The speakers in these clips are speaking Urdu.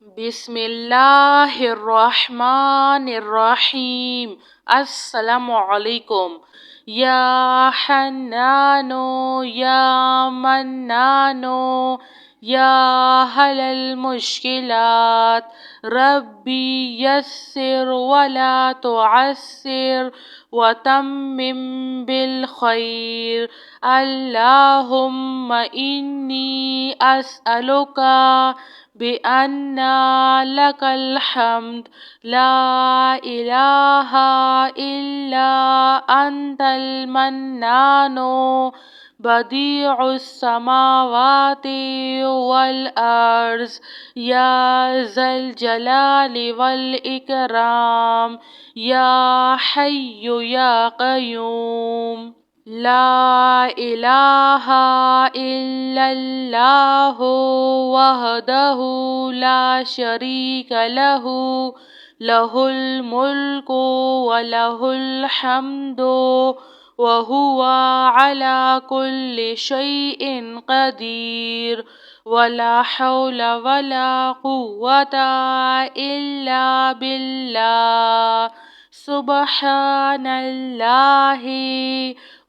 بسم اللہ الرحمن الرحیم۔ السلام علیکم۔ یا حنانو یا منانو یا حل المشکلات ربی یسر ولا تعسر وتمم بالخیر۔ اللہم انی اسألک بأن لك الحمد لا إله إلا أنت المنان بديع السماوات والأرض يا ذا الجلال والإكرام يا حي يا قيوم لا إله إلا الله وحده لا شريك له له الملك وله الحمد وهو على كل شيء قدير ولا حول ولا قوة إلا بالله سبحان الله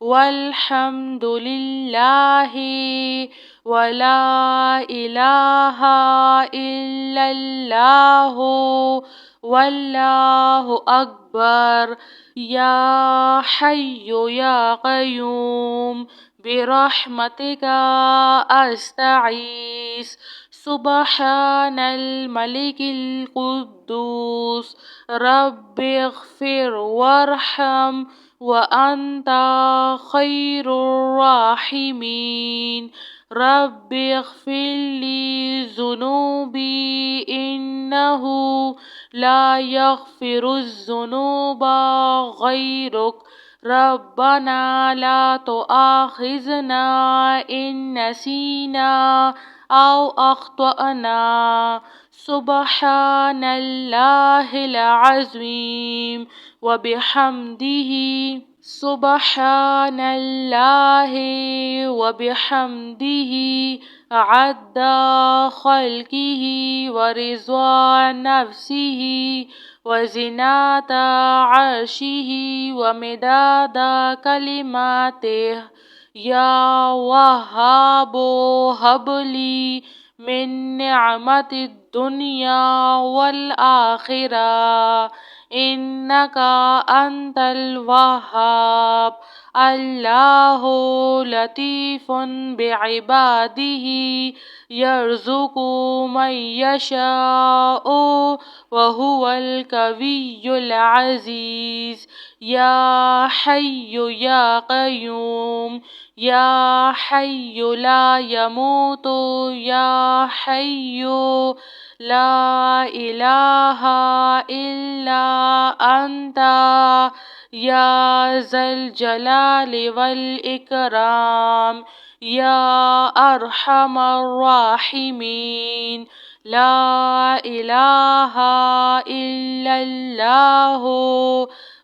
والحمد لله ولا إله إلا الله والله أكبر يا حي يا قيوم برحمتك أستغيث سبحان الملك القدوس رب اغفر وارحم وأنت خير الراحمين رب اغفر لي ذنوبي إنه لا يغفر الذنوب غيرك ربنا لا تؤاخذنا إن نسينا أو أخطأنا سبحان الله العظيم وبحمده سبحان الله وبحمده عد خلقه ورضا نفسه وزنة عرشه ومداد كلماته يا وهاب هب لي من نعمة الدنيا والآخرة إنك أنت الوهاب الله لطيف بعباده يرزق من يشاء وهو القوي العزيز يا حي يا قيوم يا حي لا يموت يا حي لا إله إلا أنت يا ذا الجلال والإكرام يا أرحم الراحمين لا إله إلا الله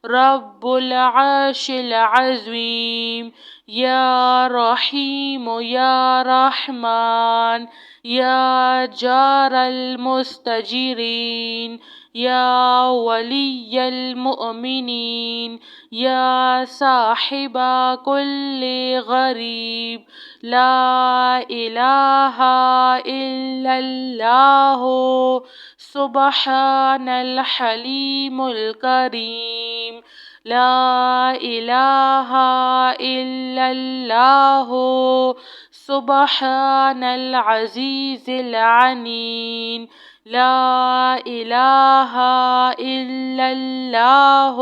رب العرش العظيم يا رحيم يا رحمن يا جار المستجيرين يا ولي المؤمنين يا صاحب كل غريب لا إله إلا الله سبحان الحليم الكريم لا إله إلا الله سبحان العزيز العنين لا إله إلا الله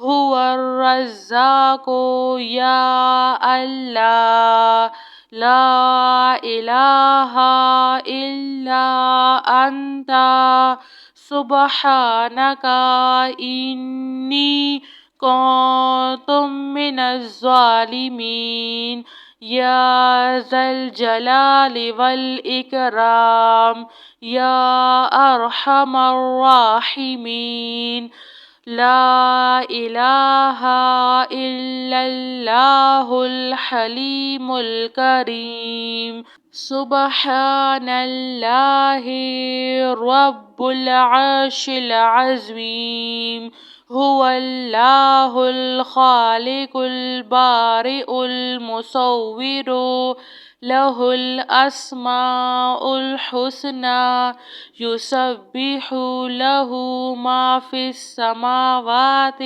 هو الرزاق يا الله لا إله إلا أنت سبحانك إني كنت من الظالمين يا ذا الجلال والإكرام يا أرحم الراحمين لا إله إلا الله الحليم الكريم. سبحان الله رب العرش العظيم. هو الله الخالق البارئ المصور، له الأسماء الحسنى، يسبح له ما في السماوات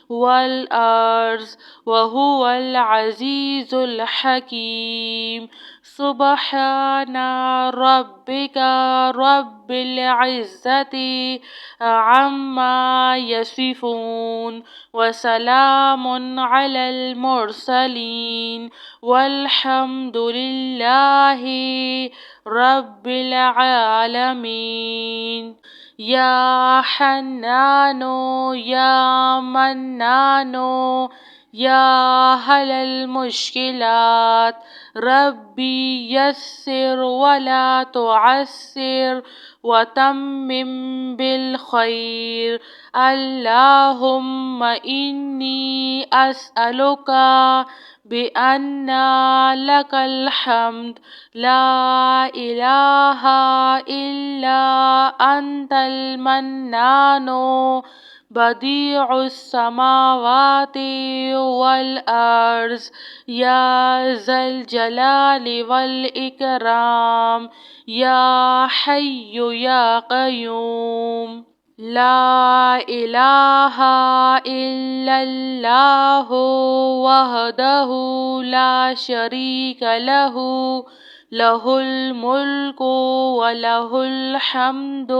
والأرض، وهو العزيز الحكيم. سبحان ربك رب العزة عما يصفون، وسلام على المرسلين، والحمد لله رب العالمين. يا حنان يا منان يا حل المشكلات، ربي يسر ولا تعسر، وتمم بالخير. اللهم إني أسألك بأن لك الحمد، لا إله إلا أنت المنان، بديع السماوات والأرض، يا ذا الجلال والإكرام، يا حي يا قيوم. لا إله إلا الله وحده لا شريك له، له الملك وله الحمد،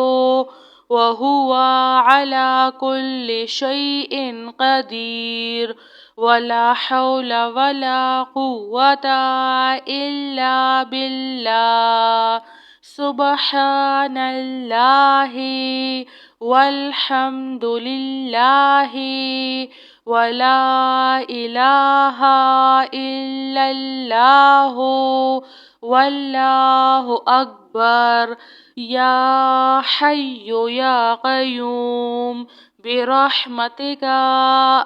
وهو على كل شيء قدير. ولا حول ولا قوة إلا بالله. سبحان الله والحمد لله ولا إله إلا الله والله أكبر. يا حي يا قيوم برحمتك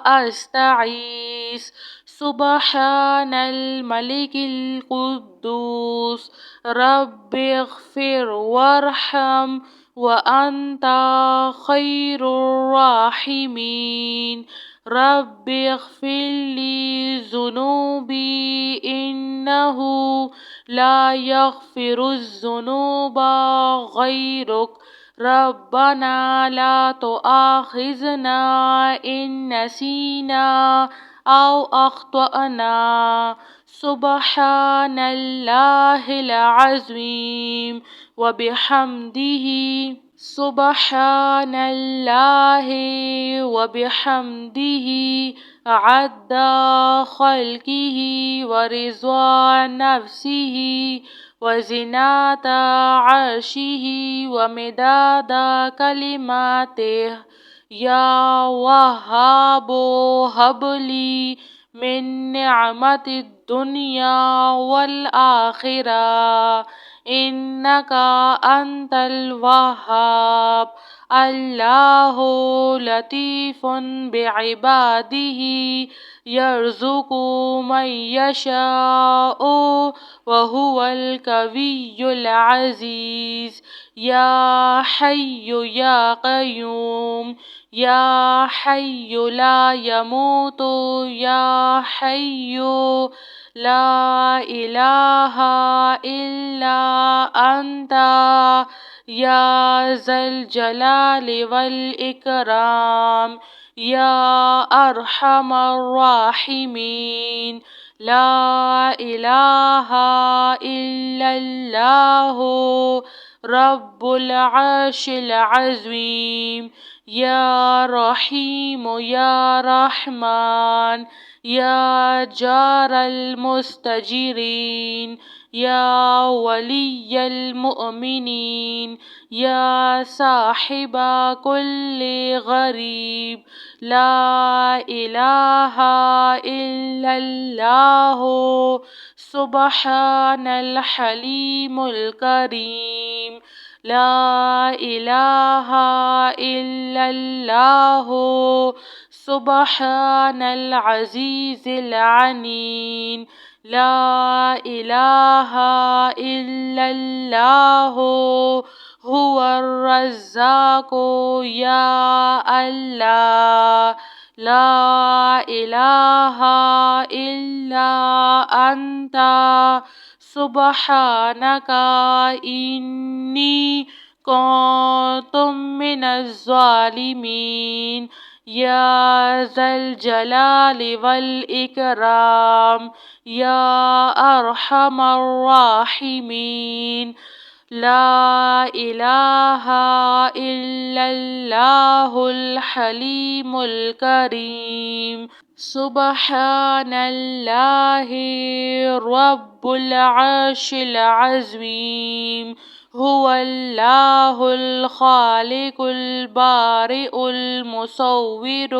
أستغيث. سبحان الملك القدوس، رب اغفر وارحم وأنت خير الراحمين. رب اغفر لي ذنوبي إنه لا يغفر الذنوب غيرك. ربنا لا تؤاخذنا إن نسينا أو أخطأنا. سبحان الله العظيم وبحمده، سبحان الله وبحمده عد خلقه ورضا نفسه وزنة عرشه ومداد كلماته. يا وهاب هب لي من نعمة الدنيا والآخرة، إنك أنت الوهاب. الله لطيف بعباده، يرزق من يشاء وهو القوي العزيز. يا حي يا قيوم، يا حي لا يموت، يا حي لا إله إلا أنت، يا ذا الجلال والإكرام، يا أرحم الراحمين. لا إله إلا الله رب العرش العظيم. يا رحيم يا رحمن، يا جار المستجيرين، يا ولي المؤمنين، يا صاحب كل غريب. لا إله إلا الله. سبحان الحليم الكريم. لا إله إلا الله سبحان العزيز العليم لا إله إلا الله هو الرزاق يا الله لا إله إلا أنت سبحانك إني كنت من الظالمين يا ذا الجلال والإكرام يا أرحم الراحمين لا إله إلا الله الحليم الكريم سبحان الله رب العرش العظيم هو الله الخالق البارئ المصور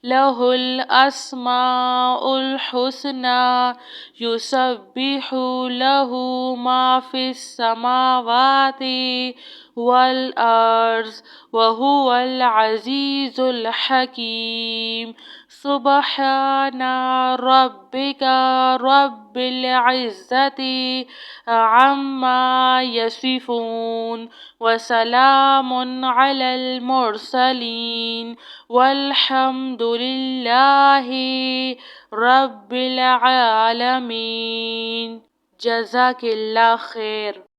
له الأسماء الحسنى يسبح له ما في السماوات والأرض وهو العزيز الحكيم سبحان ربك رب العزة عما يصفون وسلام على المرسلين والحمد لله رب العالمين. جزاك اللہ خیر.